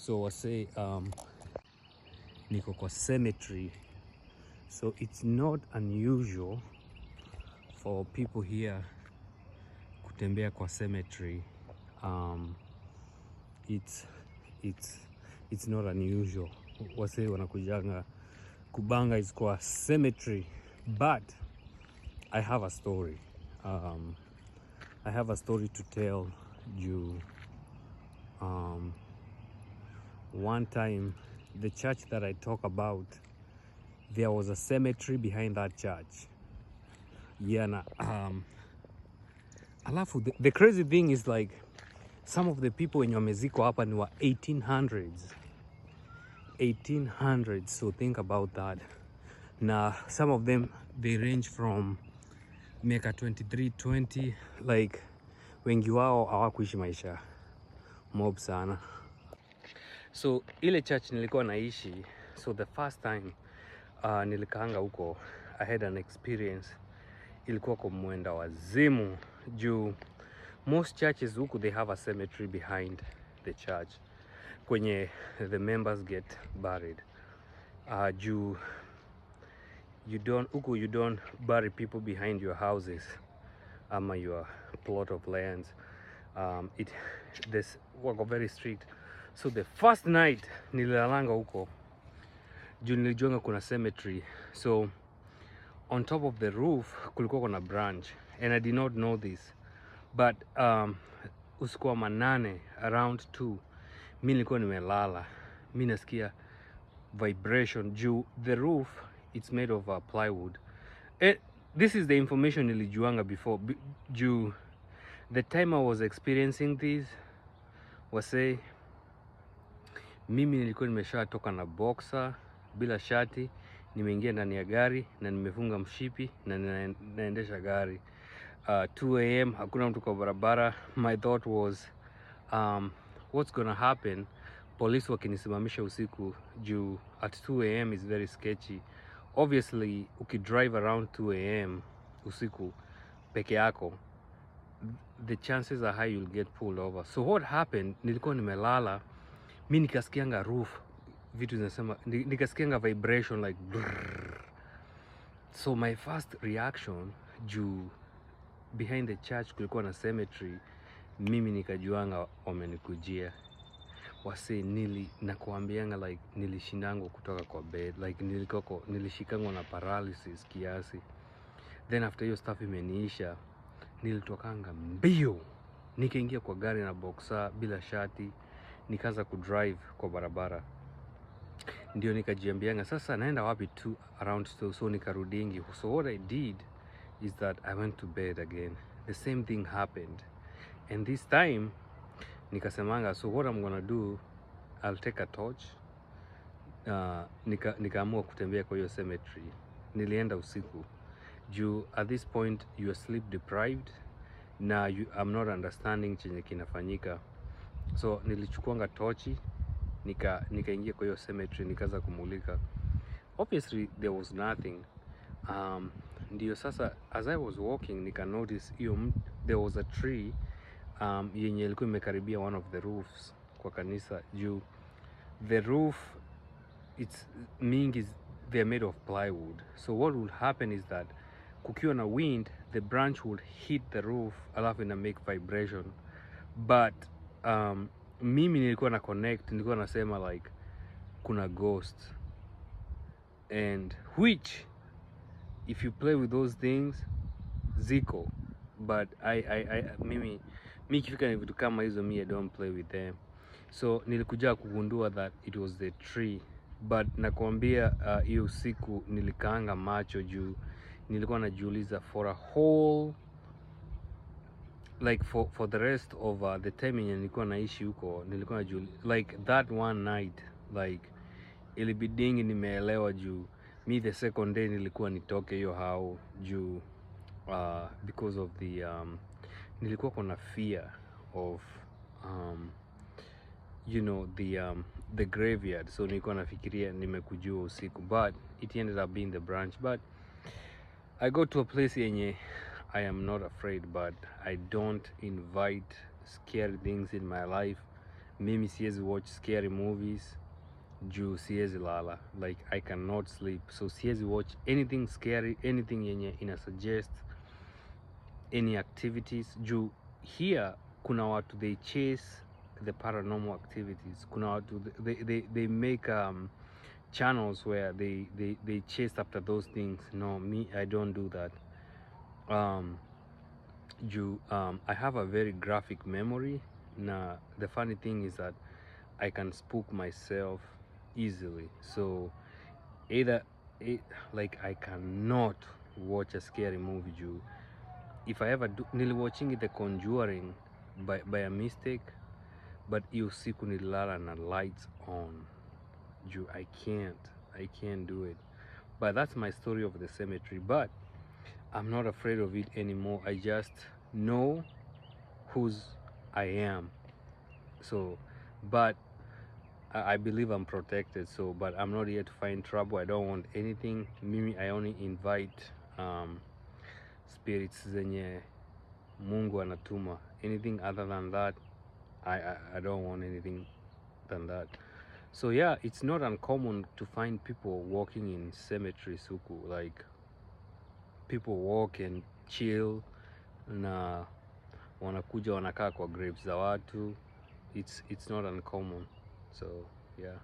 So I say niko kwa cemetery, so it's not unusual for people here kutembea kwa cemetery. It's not unusual. Wase wanakujanga kubanga is kwa cemetery, but I have a story. I have a story to tell you. One time, the church that I talk about, there was a cemetery behind that church. Yeah, alafu the crazy thing is like some of the people wenye wamezikwa hapa ni wa 1800s, so think about that. Na some of them they range from miaka 23, 20, like wengi wao hawakuishi maisha mob sana. So ile church nilikuwa naishi, so the first time nilikaanga huko, I had an experience. Ilikuwa kwa mwenda wazimu juu most churches huku they have a cemetery behind the church kwenye the members get buried. Juu you don't bury people behind your houses ama your plot of lands. This wako very strict. So the first night nililalanga huko juu nilijuanga kuna cemetery, so on top of the roof kulikuwa kuna branch, and I did not know this, but usiku wa manane around 2 mi nilikuwa nimelala, mi nasikia vibration juu the roof it's made of plywood. This is the information nilijuanga before juu the time I was experiencing this wase, mimi nilikuwa nimeshatoka na boxer bila shati, nimeingia ndani ya gari na nimefunga mshipi na naendesha gari. 2 am, hakuna mtu kwa barabara. My thought was what's gonna happen polisi wakinisimamisha usiku juu at 2 am is very sketchy. Obviously ukidrive around 2 am usiku peke yako, the chances are high you'll get pulled over. So what happened, nilikuwa nimelala, mi nikasikianga roof vitu zinasema, nikasikianga vibration like brrr. So my first reaction juu behind the church kulikuwa na cemetery, mimi nikajuanga wamenikujia. Wase nakuambianga like nilishindango kutoka kwa bed, like nilishikangwa na paralysis kiasi. Then after hiyo stuff imeniisha, nilitokanga mbio, nikaingia kwa gari na boxer bila shati, nikaanza kudrive kwa barabara. Ndio nikajiambianga sasa naenda wapi around 2, so nikarudingi. So what I did is that I went to bed again. The same thing happened, and this time nikasemanga, so what I'm gonna do, I'll take a torch. Nikaamua kutembea kwa hiyo cemetery. Nilienda usiku juu at this point you are sleep deprived na I'm not understanding chenye kinafanyika. So nilichukuanga tochi, nikaingia kwa hiyo cemetery, nikaanza kumulika. Obviously there was nothing. Ndio sasa as I was walking nika notice there was a tree yenye ilikuwa imekaribia one of the roofs kwa kanisa juu the roof they're made of plywood. So what would happen is that kukiwa na wind, the branch would hit the roof alafu ina make vibration. But mimi nilikuwa na connect, nilikuwa nasema like kuna ghost, and which if you play with those things ziko, but mimi ikifika ni vitu kama hizo I don't play with them. So nilikuja kugundua that it was the tree, but nakwambia hiyo usiku nilikaanga macho juu nilikuwa najiuliza for a whole like for the rest of the time yenye nilikuwa naishi huko, nilikuwa najiuliza like that one night like ilibidingi nimeelewa juu mi the second day nilikuwa nitoke hiyo hao juu because of the nilikuwa kuna fear of you know the graveyard. So nilikuwa nafikiria nimekujua usiku, but it ended up being the branch. But I go to a place yenye I am not afraid, but I don't invite scary things in my life. Mimi siwezi watch scary movies juu siwezi lala, like I cannot sleep, so siwezi watch anything scary, anything yenye ina suggest any activities juu here kuna watu they chase the paranormal activities. Kuna watu they make channels where they chase after those things. No, me, I don't do that. I have a very graphic memory. Now the funny thing is that I can spook myself easily, so either like I cannot watch a scary movie juu if I ever do, niliwatching The Conjuring by a mistake, but hiyo siku nililala na lights on juu I can't do it. But that's my story of the cemetery, but I'm not afraid of it anymore. I just know whose I am. So but I believe I'm protected, so but I'm not here to find trouble. I don't want anything. Mimi, I only invite spirits zenye Mungu anatuma. Anything other than that, I don't want anything than that. So yeah, it's not uncommon to find people walking in cemeteries huku, like people walk and chill na wanakuja wanakaa kwa graves za watu. It's not uncommon, so yeah.